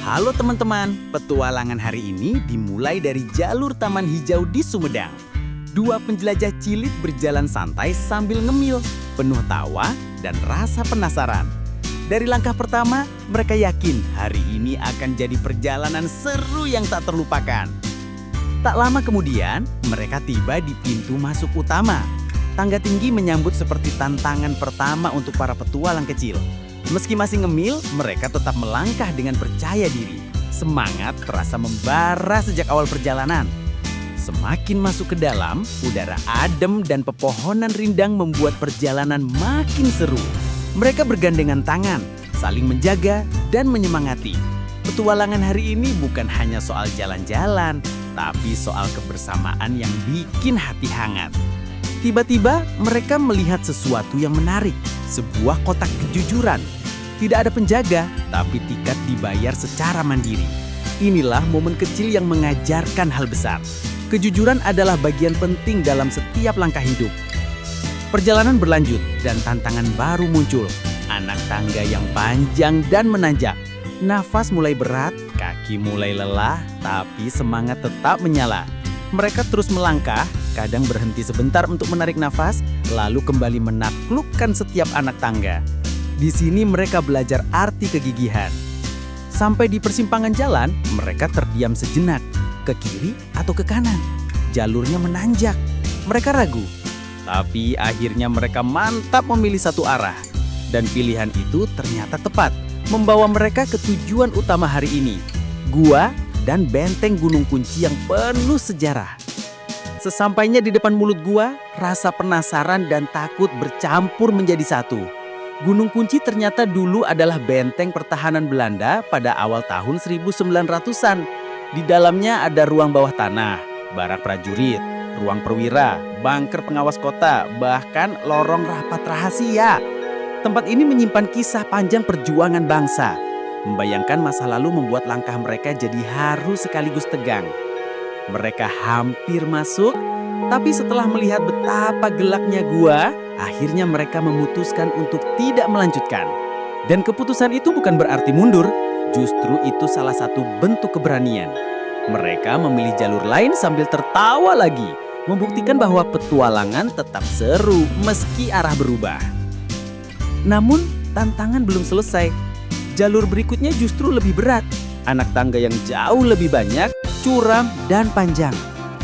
Halo teman-teman, petualangan hari ini dimulai dari jalur Taman Hijau di Sumedang. Dua penjelajah cilik berjalan santai sambil ngemil, penuh tawa dan rasa penasaran. Dari langkah pertama, mereka yakin hari ini akan jadi perjalanan seru yang tak terlupakan. Tak lama kemudian, mereka tiba di pintu masuk utama. Tangga tinggi menyambut seperti tantangan pertama untuk para petualang kecil. Meski masih ngemil, mereka tetap melangkah dengan percaya diri. Semangat terasa membara sejak awal perjalanan. Semakin masuk ke dalam, udara adem dan pepohonan rindang membuat perjalanan makin seru. Mereka bergandengan tangan, saling menjaga dan menyemangati. Petualangan hari ini bukan hanya soal jalan-jalan, tapi soal kebersamaan yang bikin hati hangat. Tiba-tiba mereka melihat sesuatu yang menarik, sebuah kotak kejujuran. Tidak ada penjaga, tapi tiket dibayar secara mandiri. Inilah momen kecil yang mengajarkan hal besar. Kejujuran adalah bagian penting dalam setiap langkah hidup. Perjalanan berlanjut dan tantangan baru muncul. Anak tangga yang panjang dan menanjak. Nafas mulai berat, kaki mulai lelah, tapi semangat tetap menyala. Mereka terus melangkah, kadang berhenti sebentar untuk menarik nafas, lalu kembali menaklukkan setiap anak tangga. Di sini mereka belajar arti kegigihan. Sampai di persimpangan jalan, mereka terdiam sejenak, ke kiri atau ke kanan. Jalurnya menanjak. Mereka ragu. Tapi akhirnya mereka mantap memilih satu arah. Dan pilihan itu ternyata tepat, membawa mereka ke tujuan utama hari ini. Gua dan benteng Gunung Kunci yang penuh sejarah. Sesampainya di depan mulut gua, rasa penasaran dan takut bercampur menjadi satu. Gunung Kunci ternyata dulu adalah benteng pertahanan Belanda pada awal tahun 1900-an. Di dalamnya ada ruang bawah tanah, barak prajurit, ruang perwira, bunker pengawas kota, bahkan lorong rapat rahasia. Tempat ini menyimpan kisah panjang perjuangan bangsa. Membayangkan masa lalu membuat langkah mereka jadi haru sekaligus tegang. Mereka hampir masuk, tapi setelah melihat betapa gelapnya gua, akhirnya mereka memutuskan untuk tidak melanjutkan. Dan keputusan itu bukan berarti mundur, justru itu salah satu bentuk keberanian. Mereka memilih jalur lain sambil tertawa lagi, membuktikan bahwa petualangan tetap seru meski arah berubah. Namun, tantangan belum selesai. Jalur berikutnya justru lebih berat. Anak tangga yang jauh lebih banyak, curam dan panjang.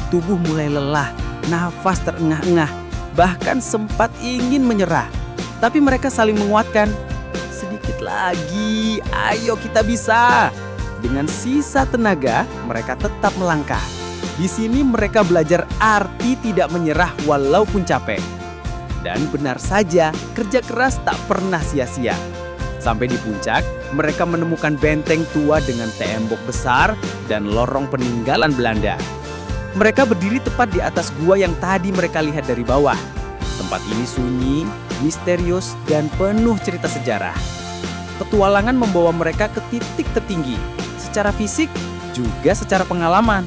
Tubuh mulai lelah, nafas terengah-engah, bahkan sempat ingin menyerah. Tapi mereka saling menguatkan. Sedikit lagi, ayo kita bisa. Dengan sisa tenaga, mereka tetap melangkah. Di sini mereka belajar arti tidak menyerah walaupun capek. Dan benar saja, kerja keras tak pernah sia-sia. Sampai di puncak, mereka menemukan benteng tua dengan tembok besar dan lorong peninggalan Belanda. Mereka berdiri tepat di atas gua yang tadi mereka lihat dari bawah. Tempat ini sunyi, misterius, dan penuh cerita sejarah. Petualangan membawa mereka ke titik tertinggi, secara fisik juga secara pengalaman.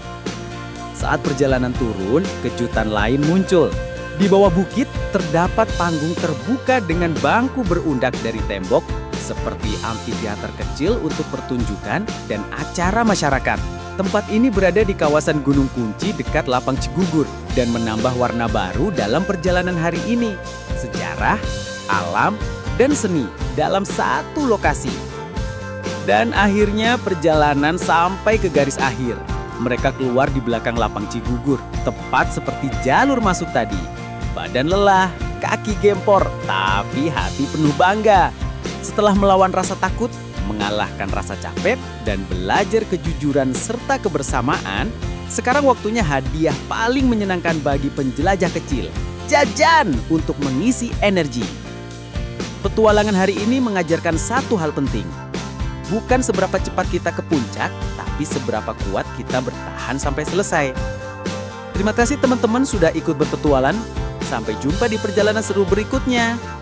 Saat perjalanan turun, kejutan lain muncul. Di bawah bukit terdapat panggung terbuka dengan bangku berundak dari tembok, seperti amfiteater kecil untuk pertunjukan dan acara masyarakat. Tempat ini berada di kawasan Gunung Kunci dekat Lapang Cigugur dan menambah warna baru dalam perjalanan hari ini. Sejarah, alam, dan seni dalam satu lokasi. Dan akhirnya perjalanan sampai ke garis akhir. Mereka keluar di belakang Lapang Cigugur, tepat seperti jalur masuk tadi. Badan lelah, kaki gempor, tapi hati penuh bangga. Setelah melawan rasa takut, mengalahkan rasa capek, dan belajar kejujuran serta kebersamaan, sekarang waktunya hadiah paling menyenangkan bagi penjelajah kecil. Jajan untuk mengisi energi. Petualangan hari ini mengajarkan satu hal penting. Bukan seberapa cepat kita ke puncak, tapi seberapa kuat kita bertahan sampai selesai. Terima kasih teman-teman sudah ikut berpetualang. Sampai jumpa di perjalanan seru berikutnya.